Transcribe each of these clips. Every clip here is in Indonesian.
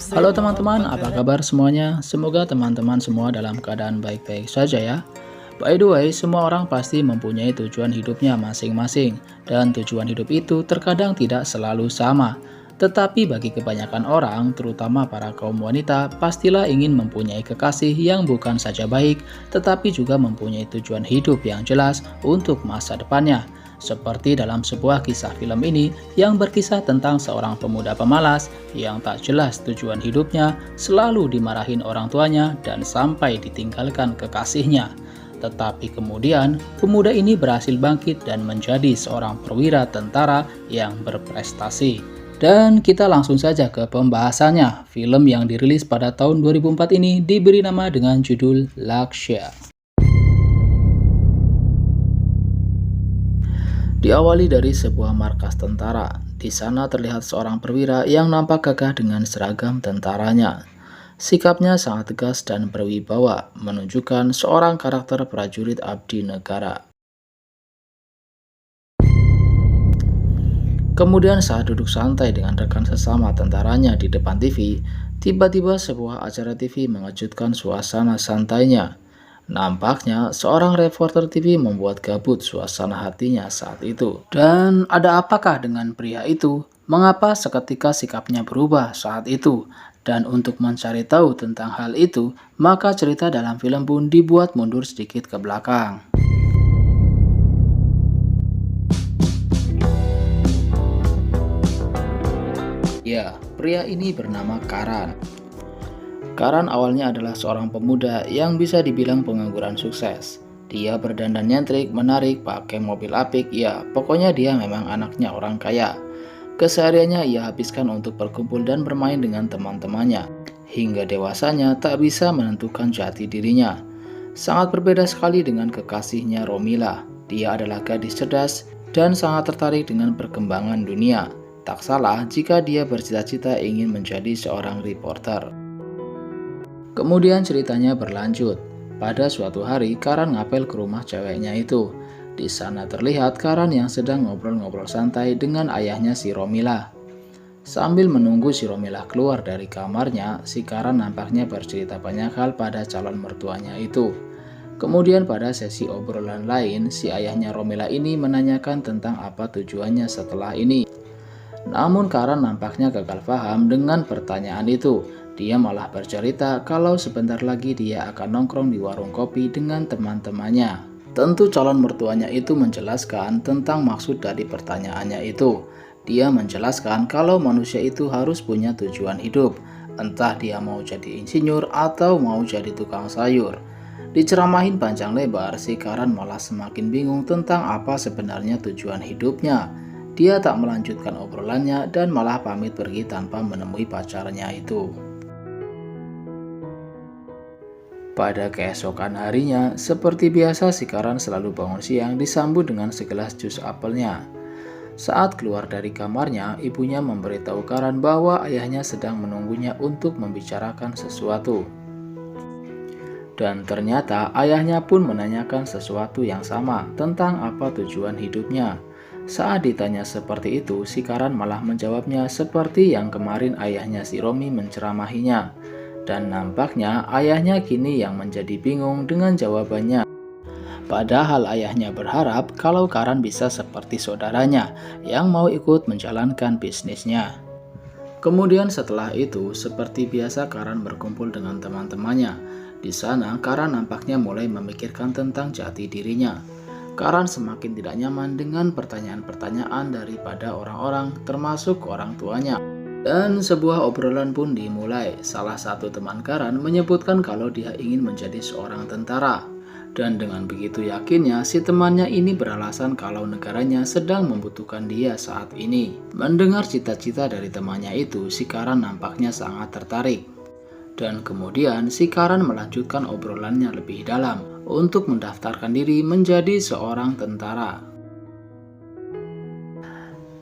Halo teman-teman, apa kabar semuanya? Semoga teman-teman semua dalam keadaan baik-baik saja ya. By the way, semua orang pasti mempunyai tujuan hidupnya masing-masing, dan tujuan hidup itu terkadang tidak selalu sama. Tetapi bagi kebanyakan orang, terutama para kaum wanita, pastilah ingin mempunyai kekasih yang bukan saja baik, tetapi juga mempunyai tujuan hidup yang jelas untuk masa depannya. Seperti dalam sebuah kisah film ini yang berkisah tentang seorang pemuda pemalas yang tak jelas tujuan hidupnya, selalu dimarahin orang tuanya dan sampai ditinggalkan kekasihnya. Tetapi kemudian, pemuda ini berhasil bangkit dan menjadi seorang perwira tentara yang berprestasi. Dan kita langsung saja ke pembahasannya. Film yang dirilis pada tahun 2004 ini diberi nama dengan judul Lakshya. Diawali dari sebuah markas tentara. Di sana terlihat seorang perwira yang nampak gagah dengan seragam tentaranya. Sikapnya sangat tegas dan berwibawa, menunjukkan seorang karakter prajurit abdi negara. Kemudian saat duduk santai dengan rekan sesama tentaranya di depan TV, tiba-tiba sebuah acara TV mengejutkan suasana santainya. Nampaknya seorang reporter TV membuat gabut suasana hatinya saat itu. Dan ada apakah dengan pria itu? Mengapa seketika sikapnya berubah saat itu? Dan untuk mencari tahu tentang hal itu, maka cerita dalam film pun dibuat mundur sedikit ke belakang. Ya, pria ini bernama Karan. Karan awalnya adalah seorang pemuda yang bisa dibilang pengangguran sukses. Dia berdandan nyentrik, menarik, pakai mobil apik, ya pokoknya dia memang anaknya orang kaya. Kesehariannya ia habiskan untuk berkumpul dan bermain dengan teman-temannya. Hingga dewasanya tak bisa menentukan jati dirinya. Sangat berbeda sekali dengan kekasihnya Romila. Dia adalah gadis cerdas dan sangat tertarik dengan perkembangan dunia. Tak salah jika dia bercita-cita ingin menjadi seorang reporter. Kemudian ceritanya berlanjut. Pada suatu hari, Karan ngapel ke rumah ceweknya itu. Di sana terlihat Karan yang sedang ngobrol-ngobrol santai dengan ayahnya si Romila. Sambil menunggu si Romila keluar dari kamarnya, si Karan nampaknya bercerita banyak hal pada calon mertuanya itu. Kemudian pada sesi obrolan lain, si ayahnya Romila ini menanyakan tentang apa tujuannya setelah ini. Namun Karan nampaknya gagal paham dengan pertanyaan itu. Dia malah bercerita kalau sebentar lagi dia akan nongkrong di warung kopi dengan teman-temannya. Tentu calon mertuanya itu menjelaskan tentang maksud dari pertanyaannya itu. Dia menjelaskan kalau manusia itu harus punya tujuan hidup. Entah dia mau jadi insinyur atau mau jadi tukang sayur. Diceramahin panjang lebar, si Karan malah semakin bingung tentang apa sebenarnya tujuan hidupnya. Dia tak melanjutkan obrolannya dan malah pamit pergi tanpa menemui pacarnya itu. Pada keesokan harinya, seperti biasa si Karan selalu bangun siang disambut dengan segelas jus apelnya. Saat keluar dari kamarnya, ibunya memberitahu Karan bahwa ayahnya sedang menunggunya untuk membicarakan sesuatu. Dan ternyata ayahnya pun menanyakan sesuatu yang sama tentang apa tujuan hidupnya. Saat ditanya seperti itu, si Karan malah menjawabnya seperti yang kemarin ayahnya si Romi menceramahinya. Dan nampaknya ayahnya kini yang menjadi bingung dengan jawabannya. Padahal ayahnya berharap kalau Karan bisa seperti saudaranya yang mau ikut menjalankan bisnisnya. Kemudian setelah itu, seperti biasa Karan berkumpul dengan teman-temannya. Di sana Karan nampaknya mulai memikirkan tentang jati dirinya. Karan semakin tidak nyaman dengan pertanyaan-pertanyaan daripada orang-orang, termasuk orang tuanya. Dan sebuah obrolan pun dimulai. Salah satu teman Karan menyebutkan kalau dia ingin menjadi seorang tentara. Dan dengan begitu yakinnya, si temannya ini beralasan kalau negaranya sedang membutuhkan dia saat ini. Mendengar cita-cita dari temannya itu, si Karan nampaknya sangat tertarik. Dan kemudian si Karan melanjutkan obrolannya lebih dalam untuk mendaftarkan diri menjadi seorang tentara.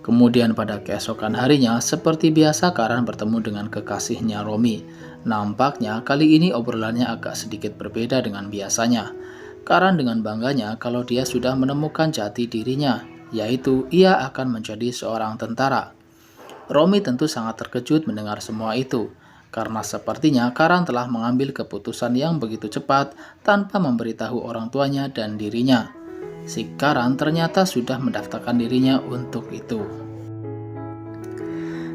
Kemudian pada keesokan harinya, seperti biasa Karan bertemu dengan kekasihnya Romi. Nampaknya kali ini obrolannya agak sedikit berbeda dengan biasanya. Karan dengan bangganya kalau dia sudah menemukan jati dirinya, yaitu ia akan menjadi seorang tentara. Romi tentu sangat terkejut mendengar semua itu, karena sepertinya Karan telah mengambil keputusan yang begitu cepat tanpa memberitahu orang tuanya dan dirinya. Si Karan ternyata sudah mendaftarkan dirinya untuk itu.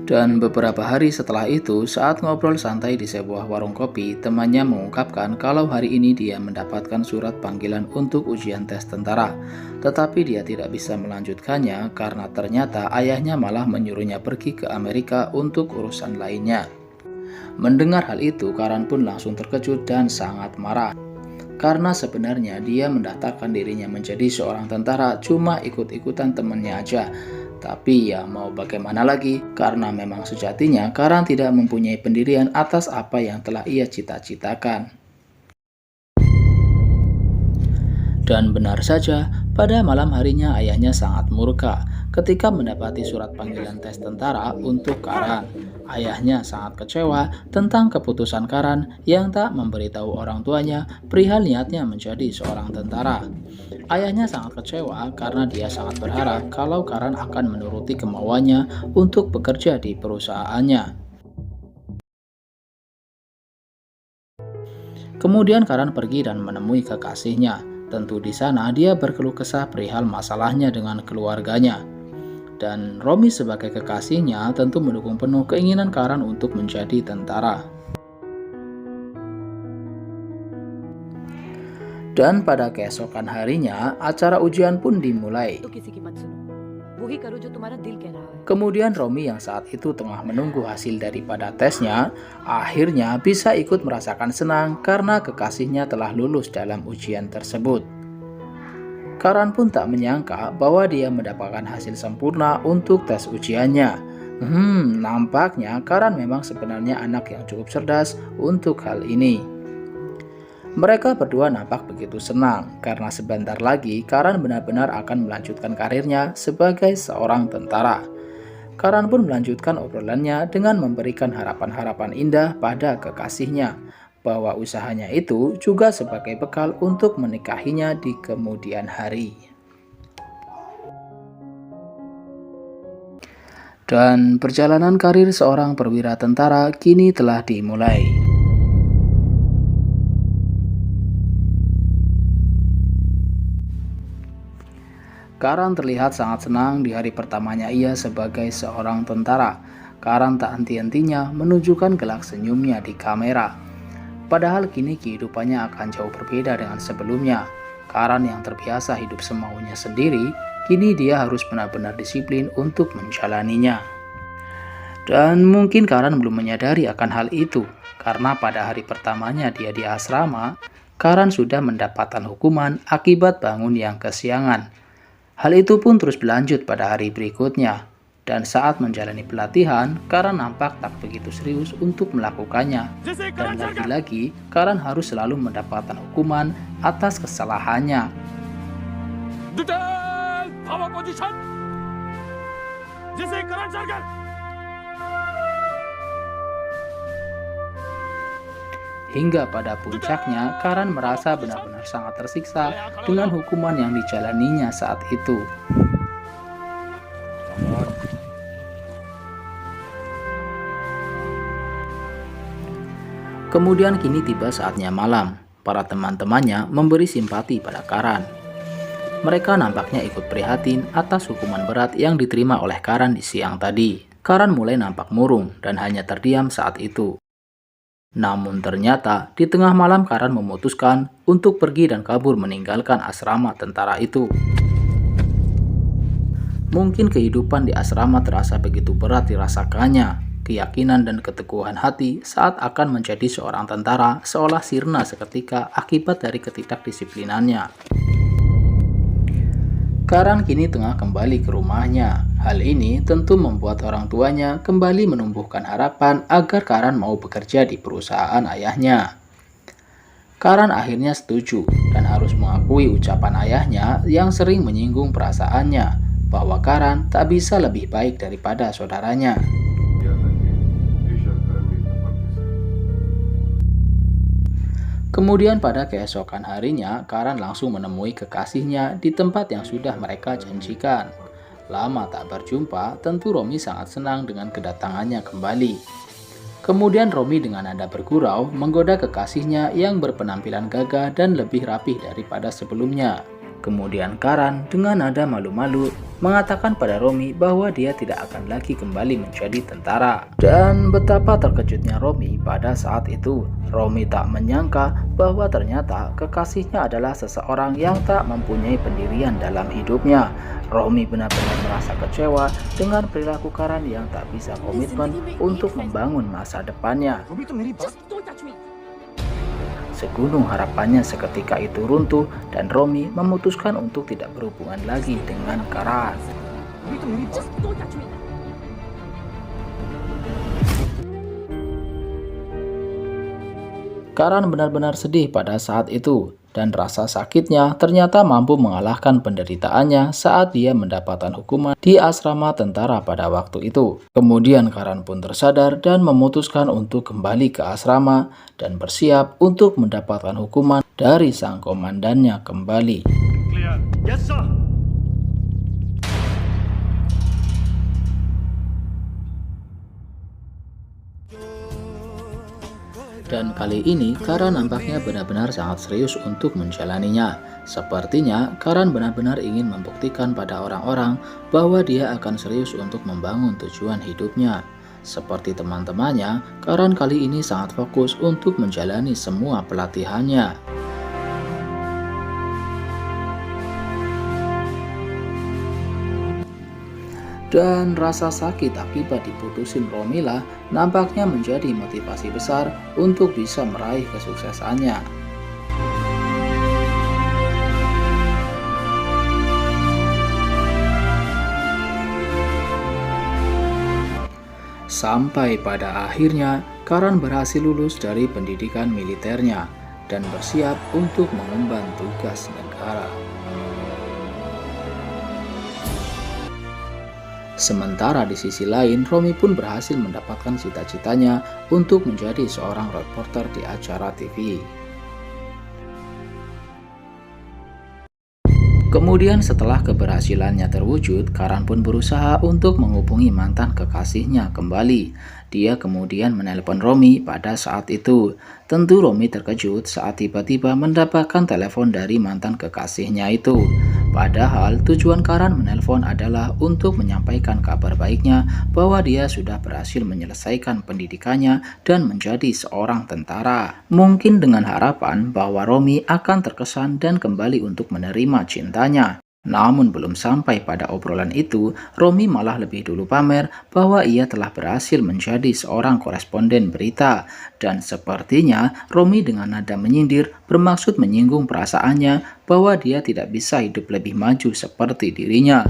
Dan beberapa hari setelah itu, saat ngobrol santai di sebuah warung kopi, temannya mengungkapkan kalau hari ini dia mendapatkan surat panggilan untuk ujian tes tentara. Tetapi dia tidak bisa melanjutkannya karena ternyata ayahnya malah menyuruhnya pergi ke Amerika untuk urusan lainnya. Mendengar hal itu, Karan pun langsung terkejut dan sangat marah. Karena sebenarnya dia mendaftarkan dirinya menjadi seorang tentara cuma ikut-ikutan temennya aja. Tapi ya mau bagaimana lagi, karena memang sejatinya Karan tidak mempunyai pendirian atas apa yang telah ia cita-citakan. Dan benar saja, pada malam harinya ayahnya sangat murka ketika mendapati surat panggilan tes tentara untuk Karan. Ayahnya sangat kecewa tentang keputusan Karan yang tak memberitahu orang tuanya perihal niatnya menjadi seorang tentara. Ayahnya sangat kecewa karena dia sangat berharap kalau Karan akan menuruti kemauannya untuk bekerja di perusahaannya. Kemudian Karan pergi dan menemui kekasihnya. Tentu di sana dia berkeluh kesah perihal masalahnya dengan keluarganya. Dan Romi sebagai kekasihnya tentu mendukung penuh keinginan Karan untuk menjadi tentara. Dan pada keesokan harinya, acara ujian pun dimulai. Kemudian Romi yang saat itu tengah menunggu hasil daripada tesnya, akhirnya bisa ikut merasakan senang karena kekasihnya telah lulus dalam ujian tersebut. Karan pun tak menyangka bahwa dia mendapatkan hasil sempurna untuk tes ujiannya. Nampaknya Karan memang sebenarnya anak yang cukup cerdas untuk hal ini. Mereka berdua nampak begitu senang karena sebentar lagi Karan benar-benar akan melanjutkan karirnya sebagai seorang tentara. Karan pun melanjutkan obrolannya dengan memberikan harapan-harapan indah pada kekasihnya bahwa usahanya itu juga sebagai bekal untuk menikahinya di kemudian hari. Dan perjalanan karir seorang perwira tentara kini telah dimulai. Karan terlihat sangat senang di hari pertamanya ia sebagai seorang tentara. Karan tak henti-hentinya menunjukkan gelak senyumnya di kamera. Padahal kini kehidupannya akan jauh berbeda dengan sebelumnya. Karan yang terbiasa hidup semaunya sendiri, kini dia harus benar-benar disiplin untuk menjalaninya. Dan mungkin Karan belum menyadari akan hal itu, karena pada hari pertamanya dia di asrama, Karan sudah mendapatkan hukuman akibat bangun yang kesiangan. Hal itu pun terus berlanjut pada hari berikutnya, dan saat menjalani pelatihan, Karan nampak tak begitu serius untuk melakukannya. Dan lagi-lagi, Karan harus selalu mendapatkan hukuman atas kesalahannya. Hingga pada puncaknya, Karan merasa benar-benar sangat tersiksa dengan hukuman yang dijalaninya saat itu. Kemudian kini tiba saatnya malam. Para teman-temannya memberi simpati pada Karan. Mereka nampaknya ikut prihatin atas hukuman berat yang diterima oleh Karan di siang tadi. Karan mulai nampak murung dan hanya terdiam saat itu. Namun ternyata di tengah malam Karan memutuskan untuk pergi dan kabur meninggalkan asrama tentara itu. Mungkin kehidupan di asrama terasa begitu berat dirasakannya. Keyakinan dan keteguhan hati saat akan menjadi seorang tentara seolah sirna seketika akibat dari ketidakdisiplinannya. Karan kini tengah kembali ke rumahnya. Hal ini tentu membuat orang tuanya kembali menumbuhkan harapan agar Karan mau bekerja di perusahaan ayahnya. Karan akhirnya setuju dan harus mengakui ucapan ayahnya yang sering menyinggung perasaannya bahwa Karan tak bisa lebih baik daripada saudaranya. Kemudian pada keesokan harinya, Karan langsung menemui kekasihnya di tempat yang sudah mereka janjikan. Lama tak berjumpa, tentu Romi sangat senang dengan kedatangannya kembali. Kemudian Romi dengan nada bergurau menggoda kekasihnya yang berpenampilan gagah dan lebih rapih daripada sebelumnya. Kemudian Karan dengan nada malu-malu mengatakan pada Romi bahwa dia tidak akan lagi kembali menjadi tentara. Dan betapa terkejutnya Romi pada saat itu. Romi tak menyangka bahwa ternyata kekasihnya adalah seseorang yang tak mempunyai pendirian dalam hidupnya. Romi benar-benar merasa kecewa dengan perilaku Karan yang tak bisa komitmen untuk membangun masa depannya. Segunung harapannya seketika itu runtuh dan Romi memutuskan untuk tidak berhubungan lagi dengan Karan. Karan benar-benar sedih pada saat itu, dan rasa sakitnya ternyata mampu mengalahkan penderitaannya saat dia mendapatkan hukuman di asrama tentara pada waktu itu. Kemudian Karan pun tersadar dan memutuskan untuk kembali ke asrama dan bersiap untuk mendapatkan hukuman dari sang komandannya kembali. Yes, sir. Dan kali ini Karan nampaknya benar-benar sangat serius untuk menjalaninya. Sepertinya Karan benar-benar ingin membuktikan pada orang-orang bahwa dia akan serius untuk membangun tujuan hidupnya. Seperti teman-temannya, Karan kali ini sangat fokus untuk menjalani semua pelatihannya. Dan rasa sakit akibat diputusin Romila nampaknya menjadi motivasi besar untuk bisa meraih kesuksesannya. Sampai pada akhirnya, Karan berhasil lulus dari pendidikan militernya dan bersiap untuk mengemban tugas negara. Sementara di sisi lain, Romi pun berhasil mendapatkan cita-citanya untuk menjadi seorang reporter di acara TV. Kemudian setelah keberhasilannya terwujud, Karan pun berusaha untuk menghubungi mantan kekasihnya kembali. Dia kemudian menelpon Romi pada saat itu. Tentu Romi terkejut saat tiba-tiba mendapatkan telepon dari mantan kekasihnya itu. Padahal tujuan Karan menelpon adalah untuk menyampaikan kabar baiknya bahwa dia sudah berhasil menyelesaikan pendidikannya dan menjadi seorang tentara. Mungkin dengan harapan bahwa Romi akan terkesan dan kembali untuk menerima cintanya. Namun belum sampai pada obrolan itu, Romi malah lebih dulu pamer bahwa ia telah berhasil menjadi seorang koresponden berita. Dan sepertinya Romi dengan nada menyindir bermaksud menyinggung perasaannya bahwa dia tidak bisa hidup lebih maju seperti dirinya.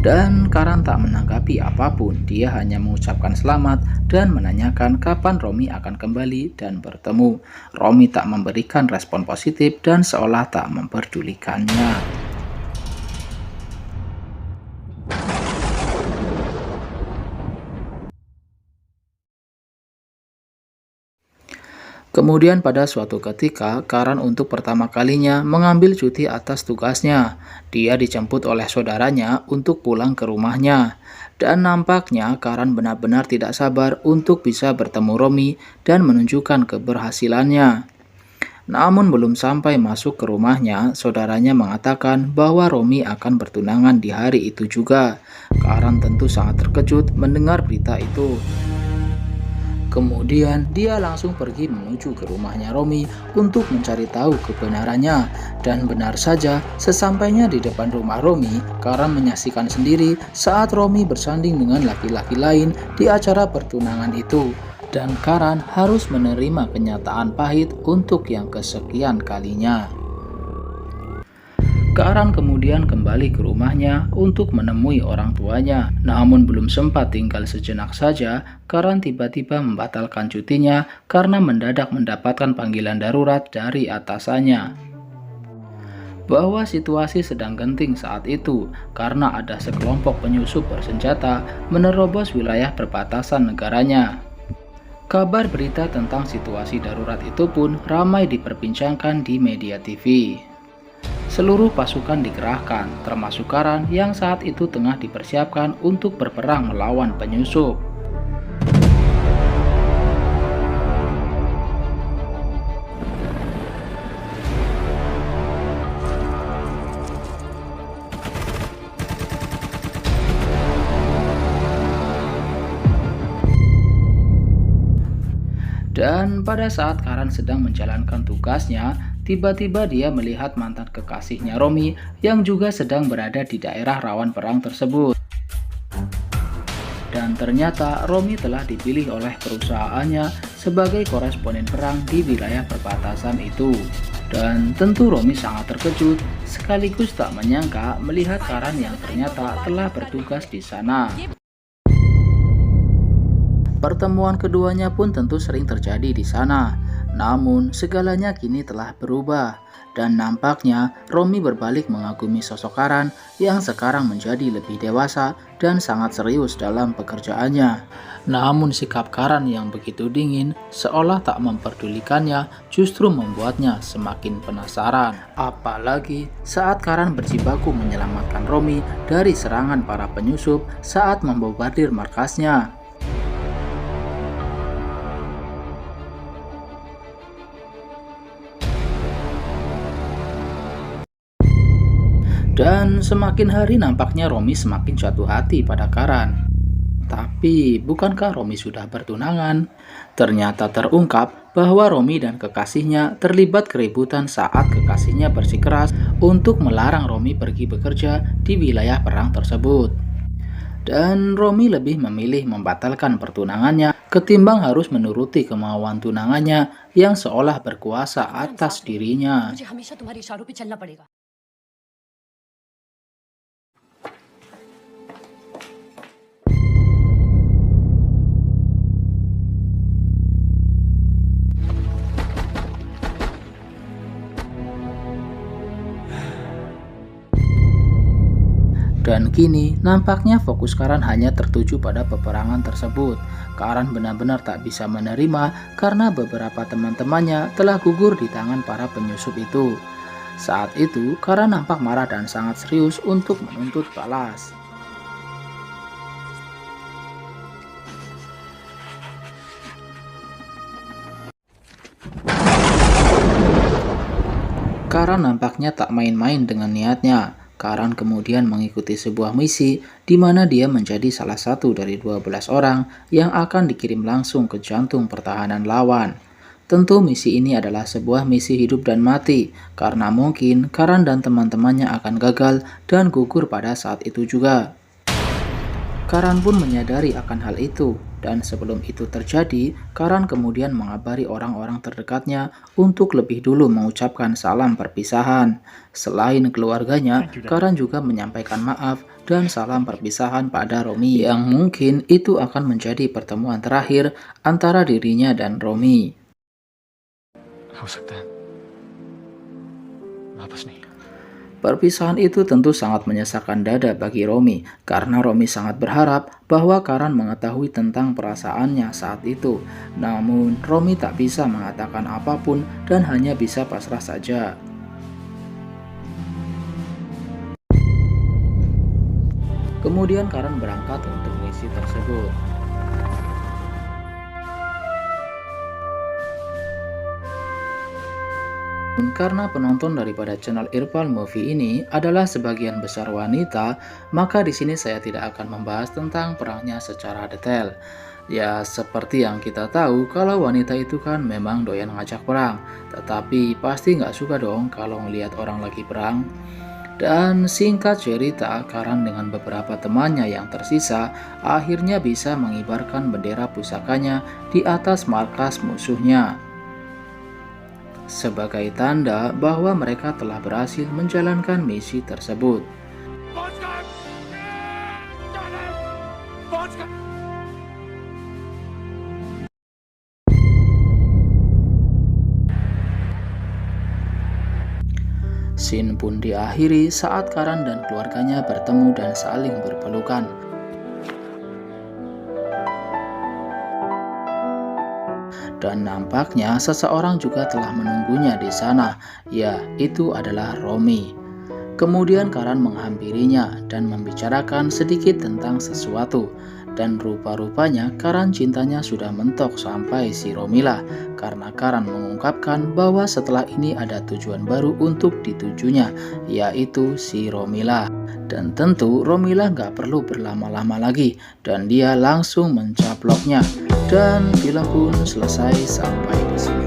Dan Karan tak menanggapi apapun, dia hanya mengucapkan selamat dan menanyakan kapan Romi akan kembali dan bertemu. Romi tak memberikan respon positif dan seolah tak memperdulikannya. Kemudian pada suatu ketika, Karan untuk pertama kalinya mengambil cuti atas tugasnya. Dia dijemput oleh saudaranya untuk pulang ke rumahnya. Dan nampaknya Karan benar-benar tidak sabar untuk bisa bertemu Romi dan menunjukkan keberhasilannya. Namun belum sampai masuk ke rumahnya, saudaranya mengatakan bahwa Romi akan bertunangan di hari itu juga. Karan tentu sangat terkejut mendengar berita itu. Kemudian dia langsung pergi menuju ke rumahnya Romi untuk mencari tahu kebenarannya. Dan benar saja, sesampainya di depan rumah Romi, Karan menyaksikan sendiri saat Romi bersanding dengan laki-laki lain di acara pertunangan itu. Dan Karan harus menerima kenyataan pahit untuk yang kesekian kalinya. Karan kemudian kembali ke rumahnya untuk menemui orang tuanya. Namun belum sempat tinggal sejenak saja, Karan tiba-tiba membatalkan cutinya karena mendadak mendapatkan panggilan darurat dari atasannya. Bahwa situasi sedang genting saat itu karena ada sekelompok penyusup bersenjata menerobos wilayah perbatasan negaranya. Kabar berita tentang situasi darurat itu pun ramai diperbincangkan di media TV. Seluruh pasukan dikerahkan, termasuk Karan yang saat itu tengah dipersiapkan untuk berperang melawan penyusup. Dan pada saat Karan sedang menjalankan tugasnya, tiba-tiba dia melihat mantan kekasihnya Romi yang juga sedang berada di daerah rawan perang tersebut. Dan ternyata Romi telah dipilih oleh perusahaannya sebagai koresponden perang di wilayah perbatasan itu. Dan tentu Romi sangat terkejut sekaligus tak menyangka melihat Karan yang ternyata telah bertugas di sana. Pertemuan keduanya pun tentu sering terjadi di sana. Namun, segalanya kini telah berubah. Dan nampaknya Romi berbalik mengagumi sosok Karan yang sekarang menjadi lebih dewasa dan sangat serius dalam pekerjaannya. Namun sikap Karan yang begitu dingin seolah tak memperdulikannya justru membuatnya semakin penasaran. Apalagi saat Karan berjibaku menyelamatkan Romi dari serangan para penyusup saat membombardir markasnya. Dan semakin hari nampaknya Romi semakin jatuh hati pada Karan. Tapi bukankah Romi sudah bertunangan? Ternyata terungkap bahwa Romi dan kekasihnya terlibat keributan saat kekasihnya bersikeras untuk melarang Romi pergi bekerja di wilayah perang tersebut. Dan Romi lebih memilih membatalkan pertunangannya ketimbang harus menuruti kemauan tunangannya yang seolah berkuasa atas dirinya. Dan kini nampaknya fokus Karan hanya tertuju pada peperangan tersebut. Karan benar-benar tak bisa menerima karena beberapa teman-temannya telah gugur di tangan para penyusup itu. Saat itu Karan nampak marah dan sangat serius untuk menuntut balas. Karan nampaknya tak main-main dengan niatnya. Karan kemudian mengikuti sebuah misi di mana dia menjadi salah satu dari 12 orang yang akan dikirim langsung ke jantung pertahanan lawan. Tentu misi ini adalah sebuah misi hidup dan mati, karena mungkin Karan dan teman-temannya akan gagal dan gugur pada saat itu juga. Karan pun menyadari akan hal itu, dan sebelum itu terjadi, Karan kemudian mengabari orang-orang terdekatnya untuk lebih dulu mengucapkan salam perpisahan. Selain keluarganya, Karan juga menyampaikan maaf dan salam perpisahan pada Romi yang mungkin itu akan menjadi pertemuan terakhir antara dirinya dan Romi. Perpisahan itu tentu sangat menyesakkan dada bagi Romi, karena Romi sangat berharap bahwa Karan mengetahui tentang perasaannya saat itu. Namun, Romi tak bisa mengatakan apapun dan hanya bisa pasrah saja. Kemudian Karan berangkat untuk misi tersebut. Karena penonton daripada channel Irfan Movie ini adalah sebagian besar wanita, maka di sini saya tidak akan membahas tentang perangnya secara detail. Ya, seperti yang kita tahu, kalau wanita itu kan memang doyan ngajak perang, tetapi pasti nggak suka dong kalau ngelihat orang lagi perang. Dan singkat cerita, Karan dengan beberapa temannya yang tersisa akhirnya bisa mengibarkan bendera pusakanya di atas markas musuhnya, sebagai tanda bahwa mereka telah berhasil menjalankan misi tersebut. Scene pun diakhiri saat Karan dan keluarganya bertemu dan saling berpelukan. Dan nampaknya seseorang juga telah menunggunya di sana. Ya, itu adalah Romi. Kemudian Karan menghampirinya dan membicarakan sedikit tentang sesuatu. Dan rupa-rupanya Karan cintanya sudah mentok sampai si Romila, karena Karan mengungkapkan bahwa setelah ini ada tujuan baru untuk ditujunya, yaitu si Romila. Dan tentu Romila nggak perlu berlama-lama lagi, dan dia langsung mencaploknya. Dan film pun selesai sampai di sini.